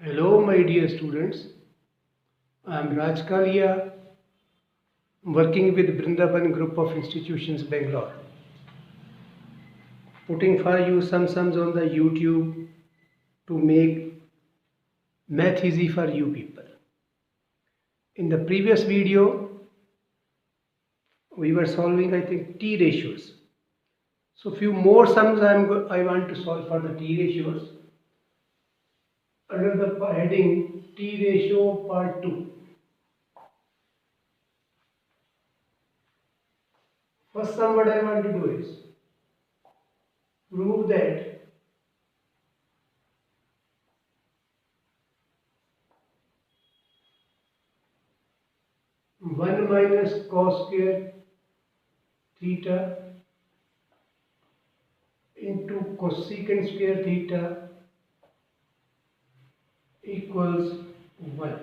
Hello, my dear students. I am Raj Kalia, working with Brindaban Group of Institutions, Bangalore, putting for you some sums on the YouTube to make math easy for you people. In the previous video, we were solving, I think, T ratios. So, few more sums I want to solve for the T ratios under the heading T ratio part 2. First sum what I want to do is prove that 1 minus cos square theta into cosecant square theta equals 1.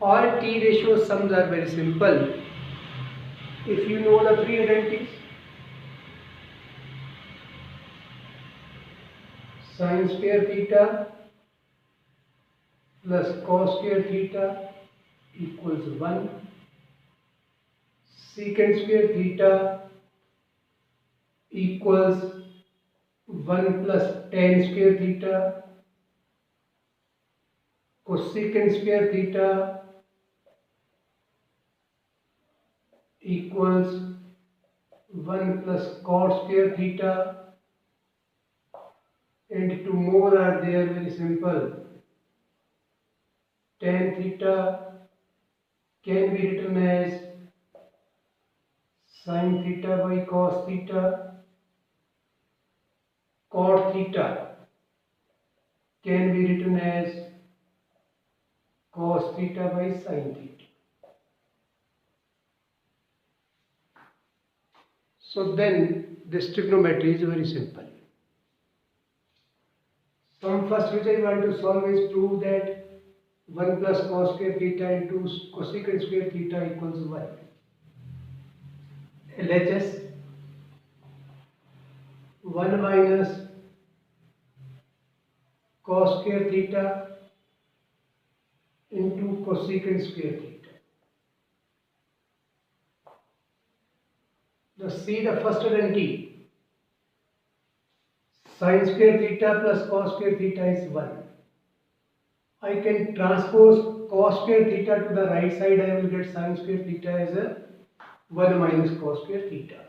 All T ratio sums are very simple. If you know the three identities, sin square theta plus cos square theta equals 1. Secant square theta equals 1 plus tan square theta. Cosecant square theta equals 1 plus cot square theta, and two more are there, very simple. Tan theta can be written as sin theta by cos theta. Cot theta can be written as cos theta by sin theta. So then this trigonometry is very simple. Sum first which I want to solve is prove that 1 plus cos square theta into cosecant square theta equals 1. LHS 1 minus cos square theta into cosecant square theta. Now see the first identity. Sin square theta plus cos square theta is 1. I can transpose cos square theta to the right side. I will get sin square theta as a 1 minus cos square theta.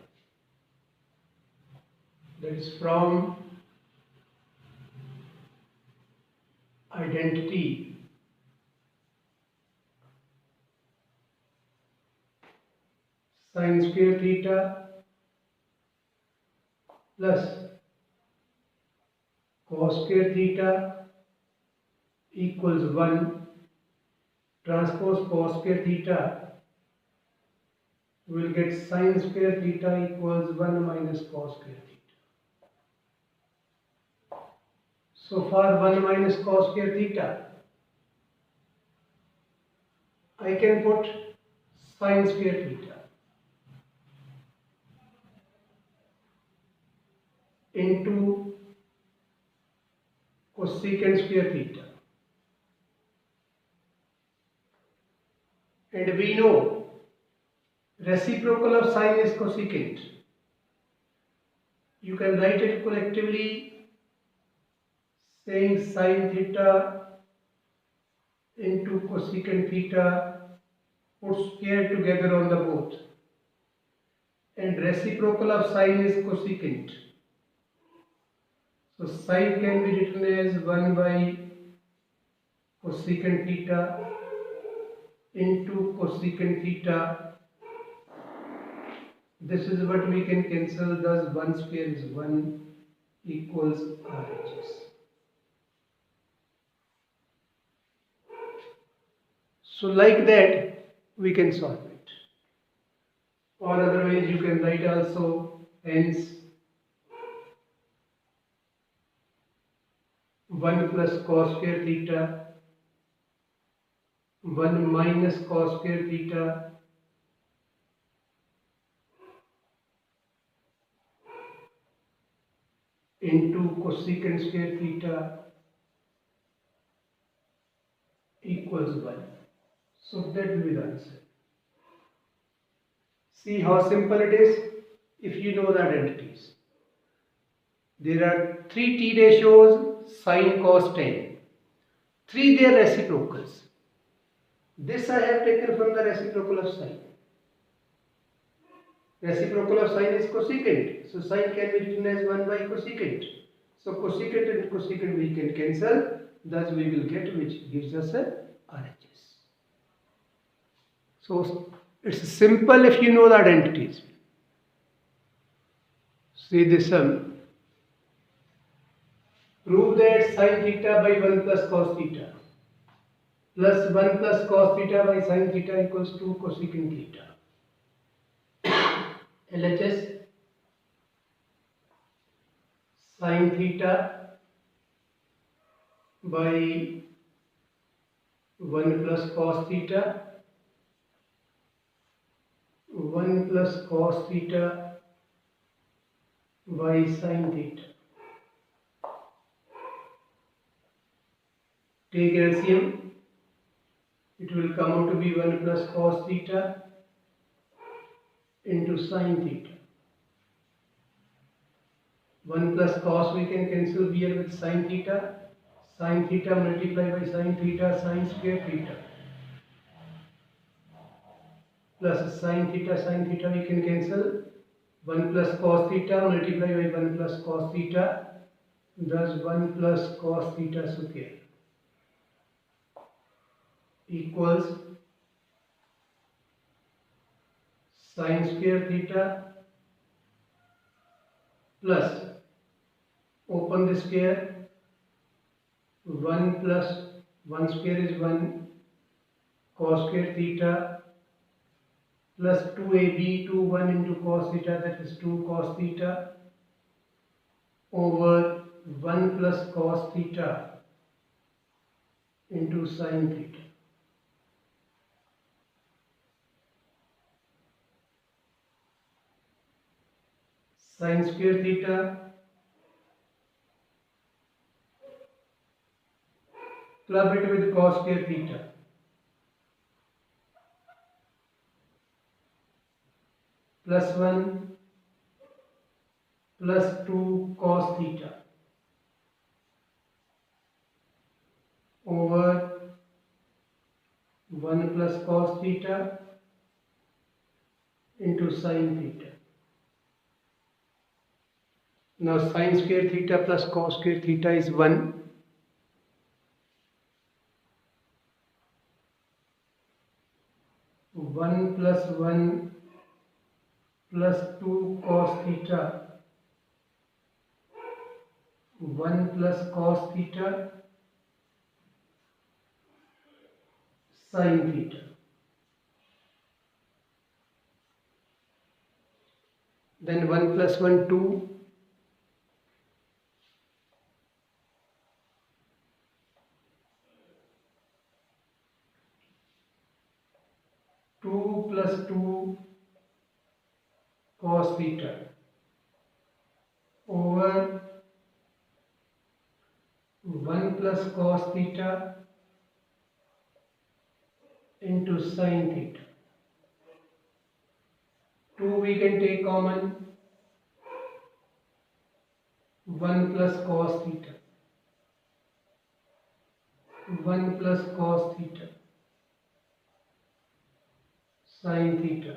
That is from identity sin square theta plus cos square theta equals 1. Transpose cos square theta, we will get sin square theta equals 1 minus cos square theta. So for 1 minus cos square theta, I can put sin square theta into cosecant square theta. And we know reciprocal of sin is cosecant. You can write it collectively saying sin theta into cosecant theta, put square together on the both. And reciprocal of sin is cosecant. So sin can be written as 1 by cosecant theta into cosecant theta. This is what we can cancel, thus 1 square is 1 equals RHS. So like that we can solve it. Or otherwise you can write also, hence 1 plus cos square theta 1 minus cos square theta into cosecant square theta equals 1. So that will be the answer. See how simple it is if you know the identities. There are 3 t ratios sine cos tan. 3 they are reciprocals. This I have taken from the reciprocal of sine. Reciprocal of sine is cosecant. So sine can be written as 1 by cosecant. So cosecant and cosecant we can cancel. Thus we will get which gives us a RHS. So it's simple if you know the identities. See this sum. Prove that sine theta by 1 plus cos theta plus 1 plus cos theta by sine theta equals 2 cosecant theta. LHS sine theta by 1 plus cos theta 1 plus cos theta by sine theta. Take LCM, it will come out to be 1 plus cos theta into sine theta. 1 plus cos we can cancel here with sine theta. Sine theta multiplied by sine theta sine square theta. Plus sine theta we can cancel. 1 plus cos theta multiplied by 1 plus cos theta. Thus 1 plus cos theta square equals sine square theta plus open the square 1 plus 1 square is 1 cos square theta plus 2ab 2 1 into cos theta, that is 2 cos theta over 1 plus cos theta into sine theta. Sine square theta club it with cos square theta plus 1 plus 2 cos theta over 1 plus cos theta into sine theta. Now sine square theta plus cos square theta is 1. One plus 1 plus 2 cos theta 1 plus cos theta sine theta. Then 1 plus 1 2 2 plus 2 cos theta over 1 plus cos theta into sine theta. 2 we can take common 1 plus cos theta 1 plus cos theta sine theta.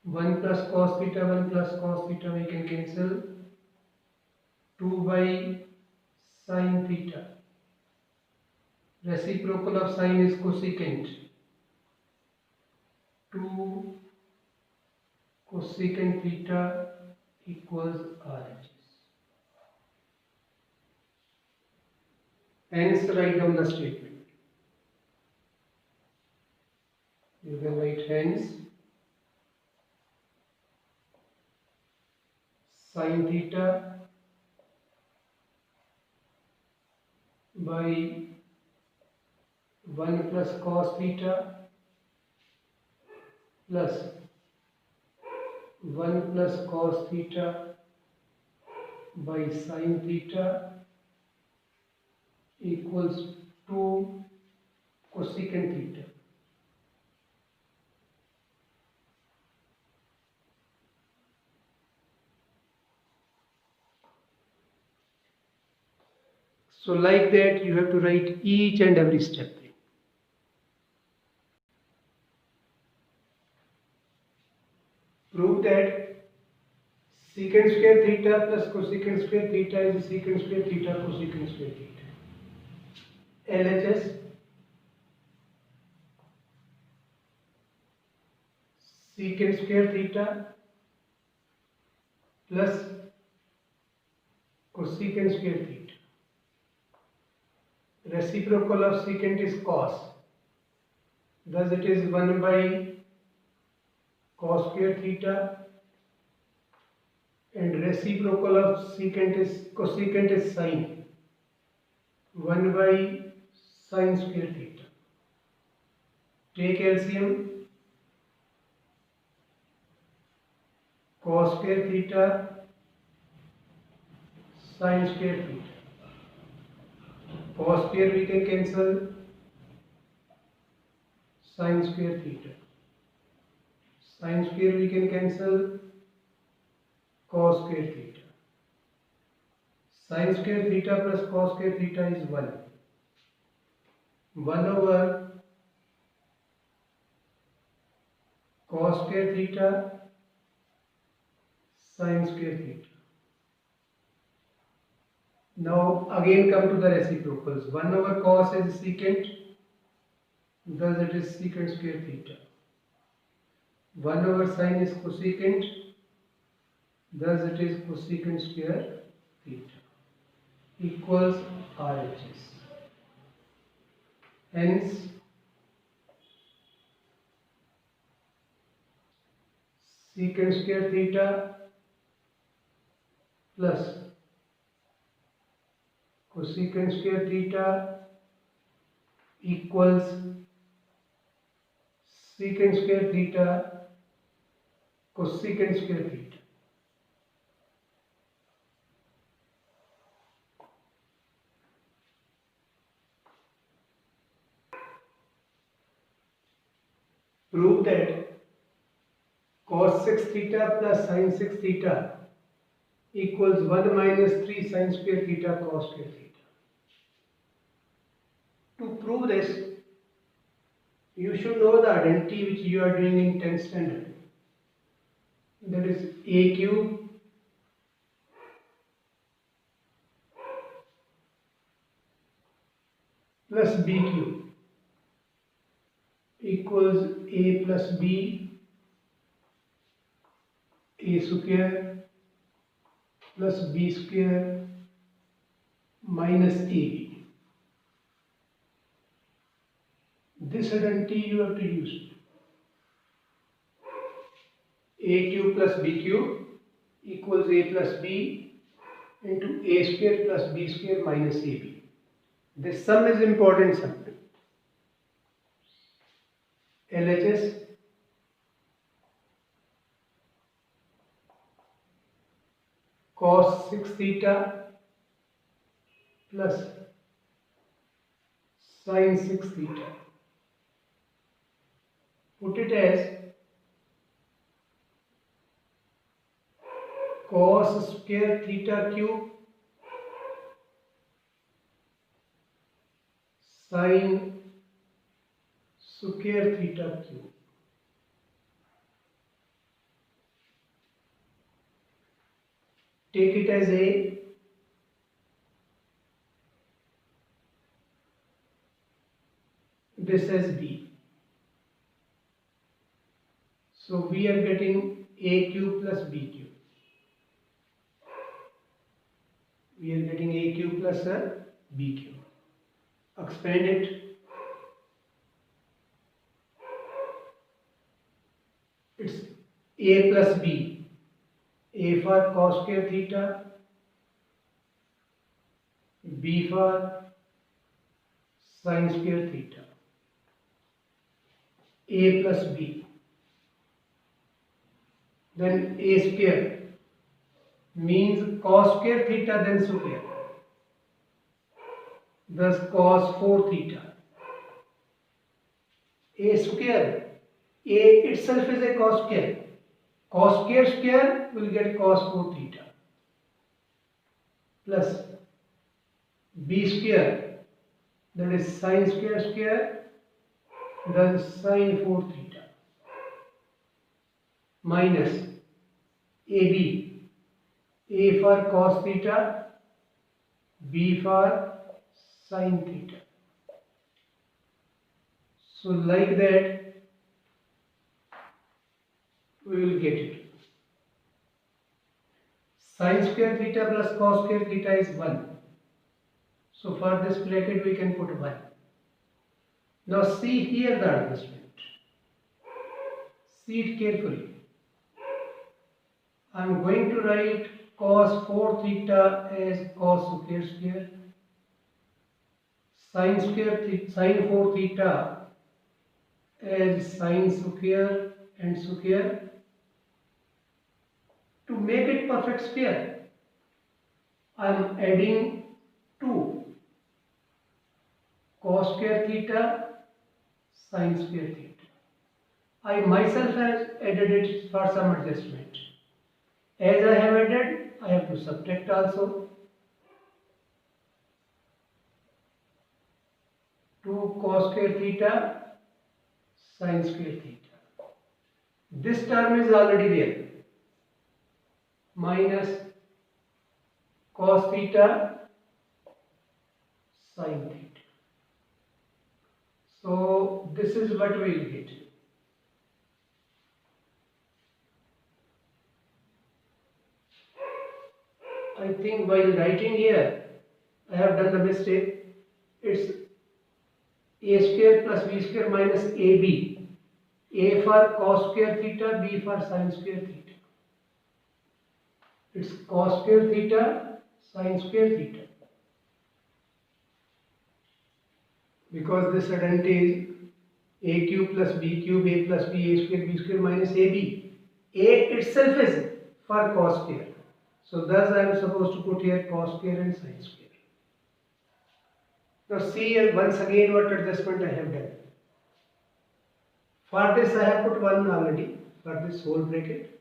1 plus cos theta 1 plus cos theta we can cancel. 2 by sine theta. Reciprocal of sine is cosecant. 2 cosecant theta equals RHS. Hence write down the statement. You can write hence sine theta by 1 plus cos theta plus 1 plus cos theta by sin theta equals 2 cosecant theta. So like that you have to write each and every step. Prove that secant square theta plus cosecant square theta is secant square theta cosecant square theta. LHS secant square theta plus cosecant square theta. Reciprocal of secant is cos. Thus it is 1 by cos square theta, and reciprocal of secant is cosecant is sin. 1 by sin square theta. Take LCM. Cos square theta sin square theta. Cos square we can cancel, sin square theta. Sin square we can cancel, cos square theta. Sin square theta plus cos square theta is 1. 1 over cos square theta sin square theta. Now again come to the reciprocals. 1 over cos is secant, thus it is secant square theta. 1 over sin is cosecant, thus it is cosecant square theta equals RHS. Hence secant square theta plus cosecant square theta equals secant square theta cosecant square theta. Prove that cos 6 theta plus sin 6 theta equals 1 minus 3 sin square theta cos square theta. To prove this, you should know the identity which you are doing in 10th standard. That is a cube plus b cube equals a plus b, a square plus b square minus ab. This identity you have to use. A cube plus b cube equals a plus b into a square plus b square minus ab. This sum is important sum. LHS cos 6 theta plus sin 6 theta. Put it as cos square theta cube sin square theta cube. Take it as a, this as b. So we are getting a cube plus b cube. We are getting a cube plus a b cube. Expand it. It's a plus b. A for cos square theta, b for sin square theta. A plus b. Then a square. means cos square theta then square. Thus cos 4 theta. A square. A itself is a cos square. Cos square square will get cos 4 theta. Plus B square, that is sin square square, thus sin 4 theta. Minus AB. A for cos theta, B for sin theta. So like that we will get it. Sin square theta plus cos square theta is 1. So for this bracket we can put 1. Now see here the adjustment. See it carefully. I am going to write cos 4 theta as cos square square. Sin 4 theta as sin square and square. To make it perfect square, I am adding 2 cos square theta, sin square theta. I myself have added it for some adjustment. As I have added, I have to subtract also. 2 cos square theta, sin square theta. This term is already there. Minus cos theta, sin theta. So this is what we will get. I think while writing here, I have done the mistake. It's a square plus b square minus ab. A for cos square theta, b for sin square theta. It's cos square theta, sin square theta. Because this identity is a cube plus b cube, a plus b square minus ab. A itself is for cos square. So thus I am supposed to put here cos square and sin square. Now see here once again what adjustment I have done. For this I have put 1 already for this whole bracket.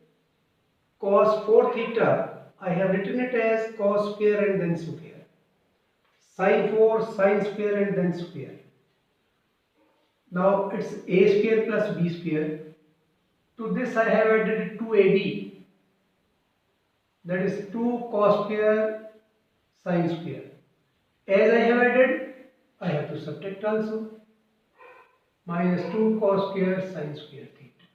Cos 4 theta, I have written it as cos square and then square. Sin 4, sin square and then square. Now it's a square plus b square. To this I have added 2ab. That is 2 cos square sin square. As I have added, I have to subtract also. Minus 2 cos square sin square theta.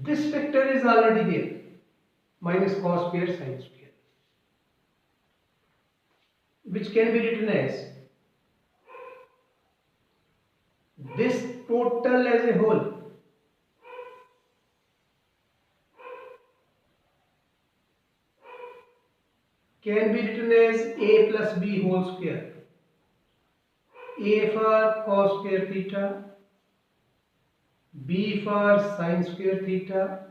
This factor is already there. Minus cos square sin square. Which can be written as this total as a whole can be written as a plus b whole square. A for cos square theta, b for sin square theta,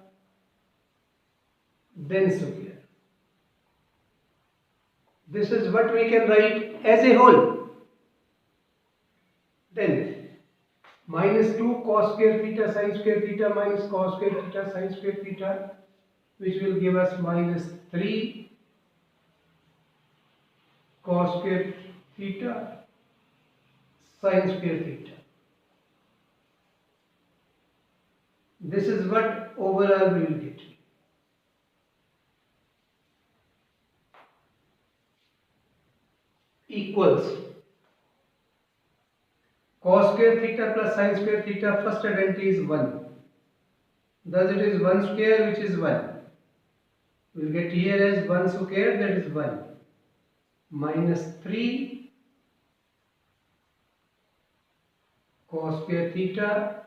then square. This is what we can write as a whole. Then minus 2 cos square theta sin square theta minus cos square theta sin square theta, which will give us minus 3 cos square theta sin square theta. This is what overall we will get. Equals cos square theta plus sin square theta, first identity is 1. Thus it is 1 square, which is 1. We will get here as 1 square, that is 1. Minus 3 cos square theta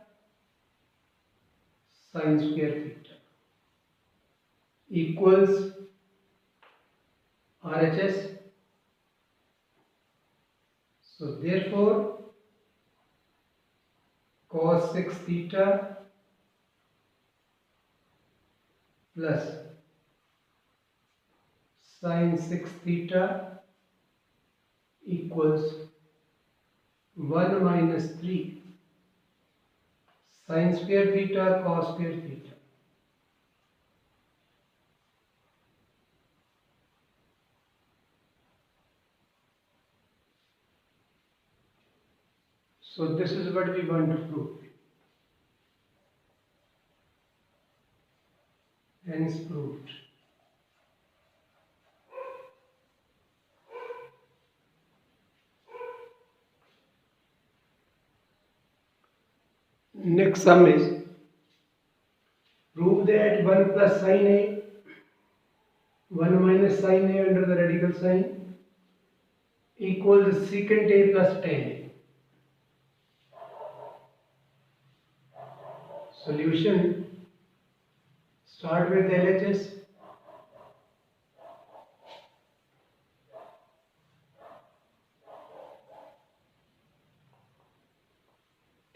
sin square theta equals RHS. So therefore cos 6 theta plus sin 6 theta equals 1 minus 3 sin square theta cos square theta. So this is what we want to prove. Hence proved. Next sum is prove that 1 plus sin a 1 minus sin a under the radical sign equals secant a plus tan a. Solution. Start with LHS.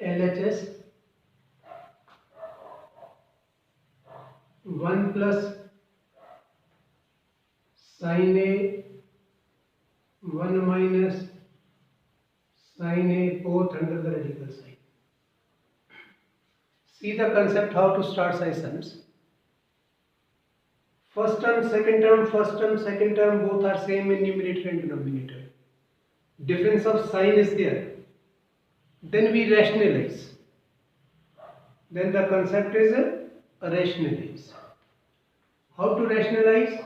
LHS 1 plus sin a 1 minus sin a both under the radical sign. See the concept how to start psi sums. First term, second term, first term, second term both are same in numerator and denominator. Difference of sign is there. Then we rationalize. Then the concept is rationalize. How to rationalize?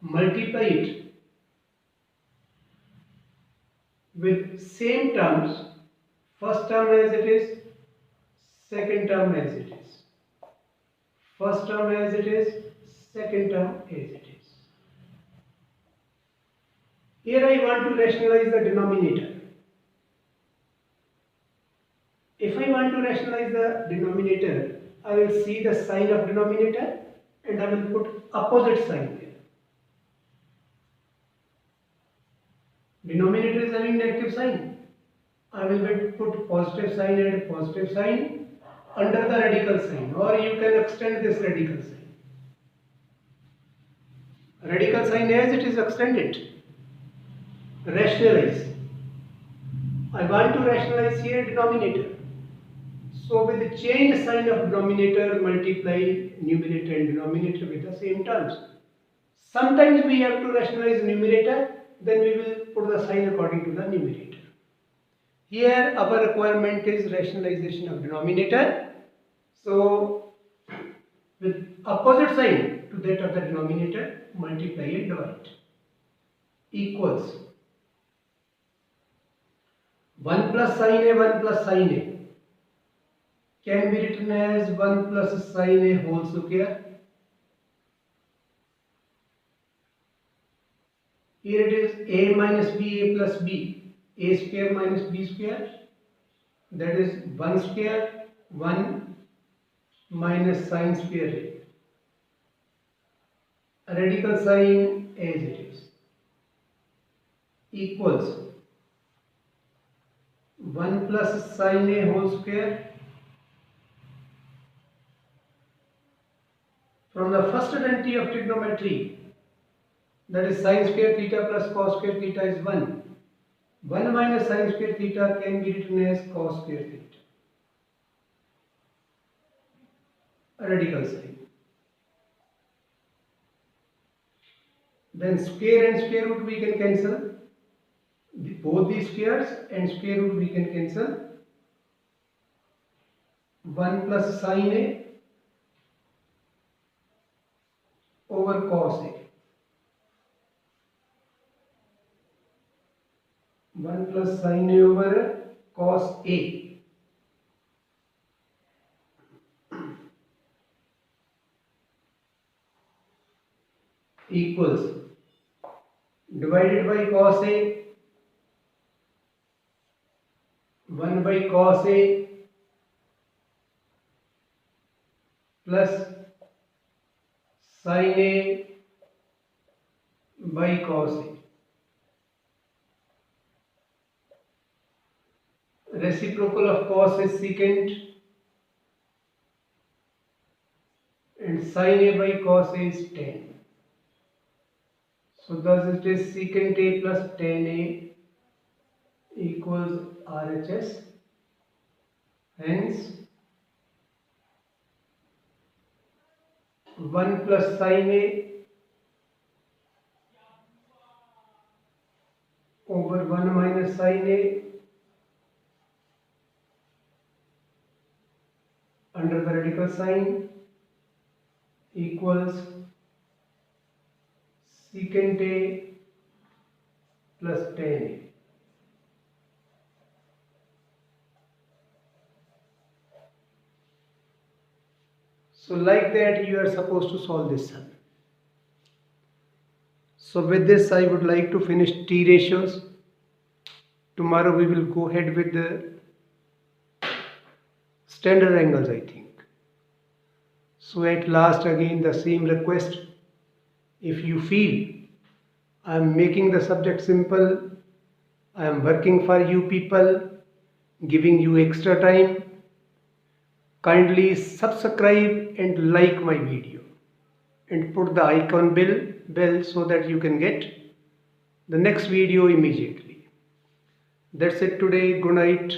Multiply it with same terms. First term as it is, second term as it is. First term as it is, second term as it is. Here I want to rationalize the denominator. If I want to rationalize the denominator, I will see the sign of denominator and I will put opposite sign there. Denominator is having negative sign. I will put positive sign and positive sign under the radical sign, or you can extend this radical sign. Radical sign as it is extended. Rationalize. I want to rationalize here denominator. So with the changed sign of denominator, multiply numerator and denominator with the same terms. Sometimes we have to rationalize numerator, then we will put the sign according to the numerator. Here our requirement is rationalization of denominator. So with opposite sign to that of the denominator, multiply and divide. Equals 1 plus sin a, 1 plus sin a can be written as 1 plus sin a whole square. Here it is a minus b, a plus b, a square minus b square, that is 1 square, 1 minus sin square a. Radical sign as it is, equals 1 plus sin a whole square. From the first identity of trigonometry, that is sin square theta plus cos square theta is 1. 1 minus sin square theta can be written as cos square theta. Radical sign. Then square and square root we can cancel. Both these squares and square root we can cancel. 1 plus sin a over cos a. 1 plus sin a over cos a. Equals divided by cos a, 1 by cos a plus sin a by cos a. Reciprocal of cos is secant and sin a by cos a is tan. So thus it is secant A plus tan A equals RHS. Hence 1 plus sin A over 1 minus sin A under the radical sign equals secant A plus tan A. So like that you are supposed to solve this sum. So with this I would like to finish T ratios. Tomorrow we will go ahead with the standard angles, I think. So at last again the same request. If you feel I am making the subject simple, I am working for you people, giving you extra time, kindly subscribe and like my video and put the icon bell so that you can get the next video immediately. That's it today. Good night.